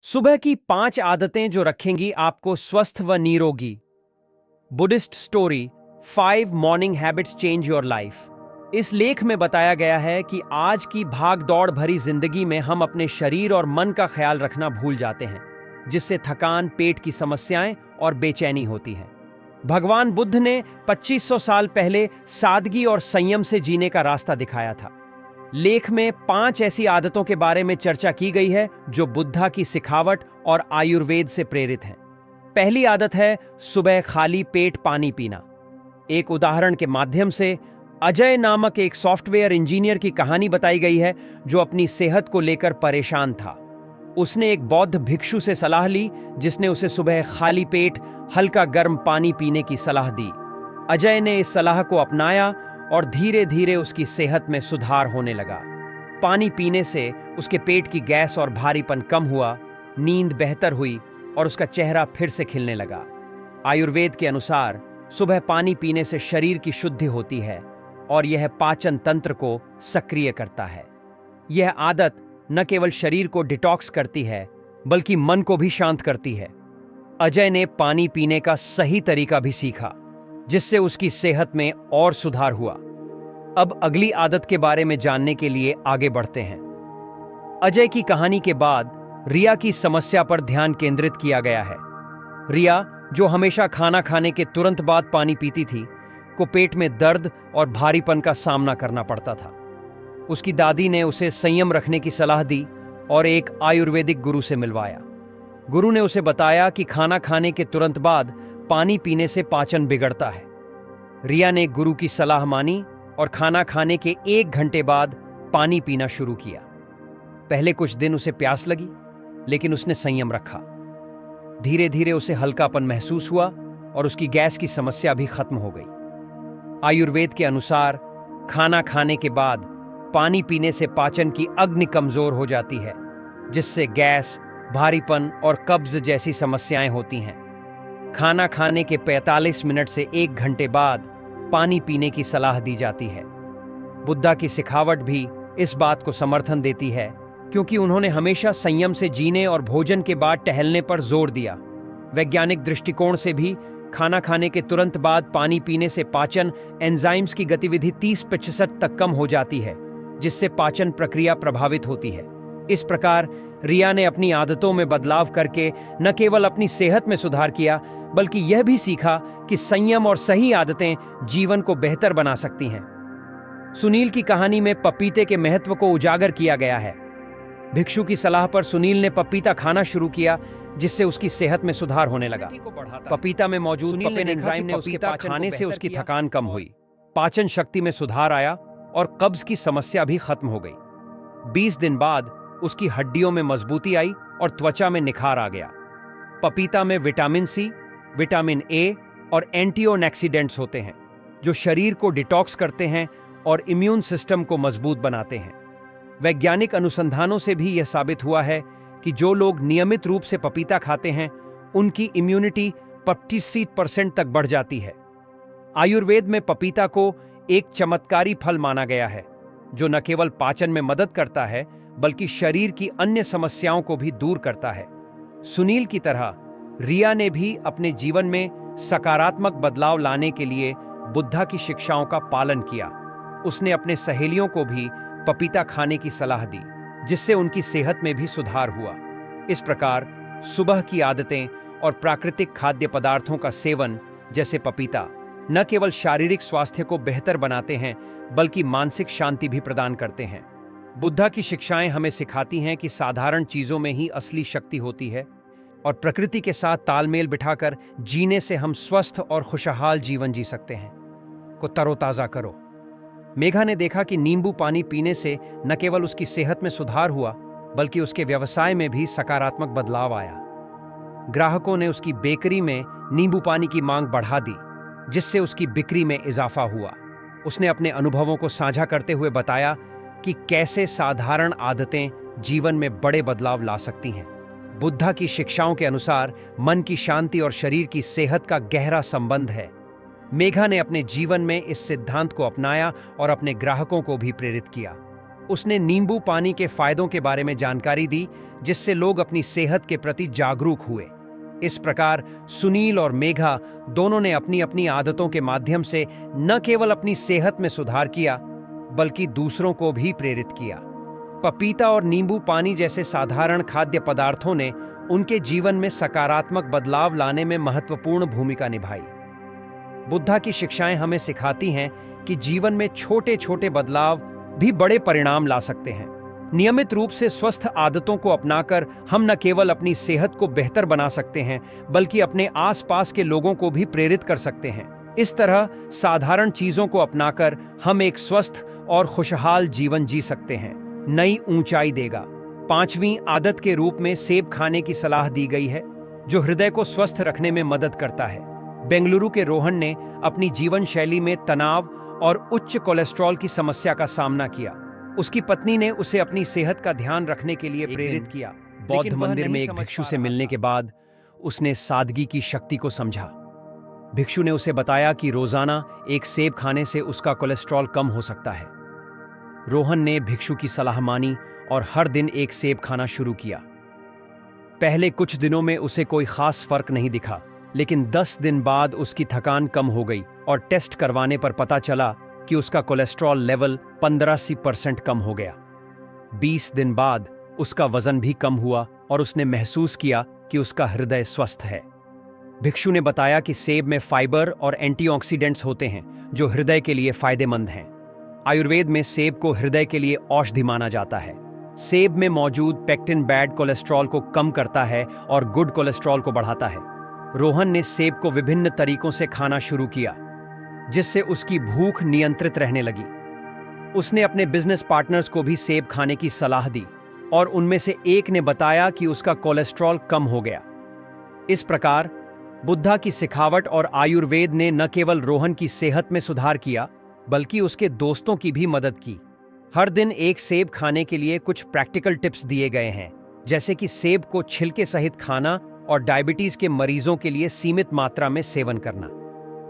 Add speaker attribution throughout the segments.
Speaker 1: सुबह की 5 आदतें जो रखेंगी आपको स्वस्थ व निरोगी। Buddhist story 5 morning habits change your life. इस लेख में बताया गया है कि आज की भाग दौड़ भरी जिंदगी में हम अपने शरीर और मन का ख्याल रखना भूल जाते हैं, जिससे थकान, पेट की समस्याएं और बेचैनी होती है। भगवान बुद्ध ने 2500 साल पहले सादगी और संयम से जीने का रास्ता दिखाया था। लेख में 5 ऐसी आदतों के बारे में चर्चा की गई है जो बुद्धा की सिखावट और आयुर्वेद से प्रेरित हैं। पहली आदत है सुबह खाली पेट पानी पीना। एक उदाहरण के माध्यम से अजय नामक एक सॉफ्टवेयर इंजीनियर की कहानी बताई गई है जो अपनी सेहत को लेकर परेशान था। उसने एक बौद्ध भिक्षु से सलाह ली जिसने उसे सुबह खाली पेट हल्का गर्म पानी पीने की सलाह दी। अजय ने इस सलाह को अपनाया और धीरे धीरे उसकी सेहत में सुधार होने लगा। पानी पीने से उसके पेट की गैस और भारीपन कम हुआ, नींद बेहतर हुई और उसका चेहरा फिर से खिलने लगा। आयुर्वेद के अनुसार सुबह पानी पीने से शरीर की शुद्धि होती है और यह पाचन तंत्र को सक्रिय करता है। यह आदत न केवल शरीर को डिटॉक्स करती है बल्कि मन को भी शांत करती है। अजय ने पानी पीने का सही तरीका भी सीखा, जिससे उसकी सेहत में और सुधार हुआ। अब अगली आदत के बारे में जानने के लिए आगे बढ़ते हैं। अजय की कहानी के बाद रिया की समस्या पर ध्यान केंद्रित किया गया है। रिया, जो हमेशा खाना खाने के तुरंत बाद पानी पीती थी, को पेट में दर्द और भारीपन का सामना करना पड़ता था। उसकी दादी ने उसे संयम रखने की सलाह दी और एक आयुर्वेदिक गुरु से मिलवाया। गुरु ने उसे बताया कि खाना खाने के तुरंत बाद पानी पीने से पाचन बिगड़ता है। रिया ने गुरु की सलाह मानी और खाना खाने के 1 घंटे बाद पानी पीना शुरू किया। पहले कुछ दिन उसे प्यास लगी, लेकिन उसने संयम रखा। धीरे धीरे उसे हल्कापन महसूस हुआ और उसकी गैस की समस्या भी खत्म हो गई। आयुर्वेद के अनुसार खाना खाने के बाद पानी पीने से पाचन की अग्नि कमजोर हो जाती है, जिससे गैस, भारीपन और कब्ज जैसी समस्याएं होती हैं। खाना खाने के 45 मिनट से 1 घंटे बाद पानी पीने की सलाह दी जाती है। बुद्धा की सिखावट भी इस बात को समर्थन देती है, क्योंकि उन्होंने हमेशा संयम से जीने और भोजन के बाद टहलने पर जोर दिया। वैज्ञानिक दृष्टिकोण से भी खाना खाने के तुरंत बाद पानी पीने से पाचन एंजाइम्स की गतिविधि 30% तक कम हो जाती है, जिससे पाचन प्रक्रिया प्रभावित होती है। इस प्रकार रिया ने अपनी आदतों में बदलाव करके न केवल अपनी सेहत में सुधार किया, बल्कि यह भी सीखा कि संयम और सही आदतें जीवन को बेहतर बना सकती हैं। सुनील की कहानी में पपीते के महत्व को उजागर किया गया है। भिक्षु की सलाह पर सुनील ने पपीता खाना शुरू किया, जिससे उसकी सेहत में सुधार होने लगा। पपीता में मौजूद पेप्सिन एंजाइम ने उसके पाचन खाने से उसकी थकान कम हुई, पाचन शक्ति में सुधार आया और कब्ज की समस्या भी खत्म हो गई। 20 दिन बाद उसकी हड्डियों में मजबूती आई और त्वचा में निखार आ गया। पपीता में विटामिन सी, विटामिन ए और एंटीऑक्सीडेंट्स होते हैं, जो शरीर को डिटॉक्स करते हैं और इम्यून सिस्टम को मजबूत बनाते हैं। वैज्ञानिक अनुसंधानों से भी यह साबित हुआ है कि जो लोग नियमित रूप से पपीता खाते हैं, उनकी इम्यूनिटी 25% तक बढ़ जाती है। आयुर्वेद में पपीता को एक चमत्कारी फल माना गया है, जो न केवल पाचन में मदद करता है, बल्कि शरीर की अन्य समस्याओं को भी दूर करता है। सुनील की तरह रिया ने भी अपने जीवन में सकारात्मक बदलाव लाने के लिए बुद्धा की शिक्षाओं का पालन किया। उसने अपने सहेलियों को भी पपीता खाने की सलाह दी, जिससे उनकी सेहत में भी सुधार हुआ। इस प्रकार सुबह की आदतें और प्राकृतिक खाद्य पदार्थों का सेवन, जैसे पपीता, न केवल शारीरिक स्वास्थ्य को बेहतर बनाते हैं, बल्कि मानसिक शांति भी प्रदान करते हैं। बुद्धा की शिक्षाएं हमें सिखाती हैं कि साधारण चीजों में ही असली शक्ति होती है और प्रकृति के साथ तालमेल बिठाकर जीने से हम स्वस्थ और खुशहाल जीवन जी सकते हैं। को तरोताजा करो। मेघा ने देखा कि नींबू पानी पीने से न केवल उसकी सेहत में सुधार हुआ, बल्कि उसके व्यवसाय में भी सकारात्मक बदलाव आया। ग्राहकों ने उसकी बेकरी में नींबू पानी की मांग बढ़ा दी, जिससे उसकी बिक्री में इजाफा हुआ। उसने अपने अनुभवों को साझा करते हुए बताया कि कैसे साधारण आदतें जीवन में बड़े बदलाव ला सकती हैं। बुद्धा की शिक्षाओं के अनुसार मन की शांति और शरीर की सेहत का गहरा संबंध है। मेघा ने अपने जीवन में इस सिद्धांत को अपनाया और अपने ग्राहकों को भी प्रेरित किया। उसने नींबू पानी के फायदों के बारे में जानकारी दी, जिससे लोग अपनी सेहत के प्रति जागरूक हुए। इस प्रकार सुनील और मेघा दोनों ने अपनी अपनी आदतों के माध्यम से न केवल अपनी सेहत में सुधार किया, बल्कि दूसरों को भी प्रेरित किया। पपीता और नींबू पानी जैसे साधारण खाद्य पदार्थों ने उनके जीवन में सकारात्मक बदलाव लाने में महत्वपूर्ण भूमिका निभाई। बुद्धा की शिक्षाएं हमें सिखाती हैं कि जीवन में छोटे छोटे बदलाव भी बड़े परिणाम ला सकते हैं। नियमित रूप से स्वस्थ आदतों को अपनाकर हम न केवल अपनी सेहत को बेहतर बना सकते हैं, बल्कि अपने आसपास के लोगों को भी प्रेरित कर सकते हैं। इस तरह साधारण चीजों को अपनाकर हम एक स्वस्थ और खुशहाल जीवन जी सकते हैं। नई ऊंचाई देगा। 5वीं आदत के रूप में सेब खाने की सलाह दी गई है, जो हृदय को स्वस्थ रखने में मदद करता है। बेंगलुरु के रोहन ने अपनी जीवन शैली में तनाव और उच्च कोलेस्ट्रॉल की समस्या का सामना किया। उसकी पत्नी ने उसे अपनी सेहत का ध्यान रखने के लिए प्रेरित किया। बौद्ध मंदिर में एक भिक्षु से मिलने के बाद उसने सादगी की शक्ति को समझा। भिक्षु ने उसे बताया कि रोजाना एक सेब खाने से उसका कोलेस्ट्रॉल कम हो सकता है। रोहन ने भिक्षु की सलाह मानी और हर दिन एक सेब खाना शुरू किया। पहले कुछ दिनों में उसे कोई खास फर्क नहीं दिखा, लेकिन 10 दिन बाद उसकी थकान कम हो गई और टेस्ट करवाने पर पता चला कि उसका कोलेस्ट्रॉल लेवल 15% कम हो गया। 20 दिन बाद उसका वजन भी कम हुआ और उसने महसूस किया कि उसका हृदय स्वस्थ है। भिक्षु ने बताया कि सेब में फाइबर और एंटीऑक्सीडेंट्स होते हैं, जो हृदय के लिए फायदेमंद हैं। आयुर्वेद में सेब को हृदय के लिए औषधि माना जाता है। सेब में मौजूद पेक्टिन बैड कोलेस्ट्रॉल को कम करता है और गुड कोलेस्ट्रॉल को बढ़ाता है। रोहन ने सेब को विभिन्न तरीकों से खाना शुरू किया, जिससे उसकी भूख नियंत्रित रहने लगी। उसने अपने बिजनेस पार्टनर्स को भी सेब खाने की सलाह दी और उनमें से एक ने बताया कि उसका कोलेस्ट्रॉल कम हो गया। इस प्रकार बुद्धा की सिखावट और आयुर्वेद ने न केवल रोहन की सेहत में सुधार किया, बल्कि उसके दोस्तों की भी मदद की। हर दिन एक सेब खाने के लिए कुछ प्रैक्टिकल टिप्स दिए गए हैं, जैसे कि सेब को छिलके सहित खाना और डायबिटीज के मरीजों के लिए सीमित मात्रा में सेवन करना।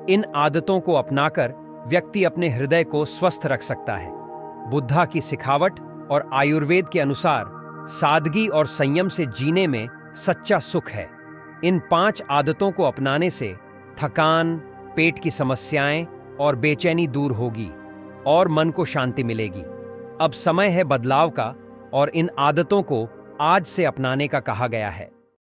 Speaker 1: इन आदतों को अपनाकर व्यक्ति अपने हृदय को स्वस्थ रख सकता है। बुद्धा की सिखावट और आयुर्वेद के अनुसार सादगी और संयम से जीने में सच्चा सुख है। इन 5 आदतों को अपनाने से थकान, पेट की समस्याएं और बेचैनी दूर होगी और मन को शांति मिलेगी। अब समय है बदलाव का और इन आदतों को आज से अपनाने का कहा गया है।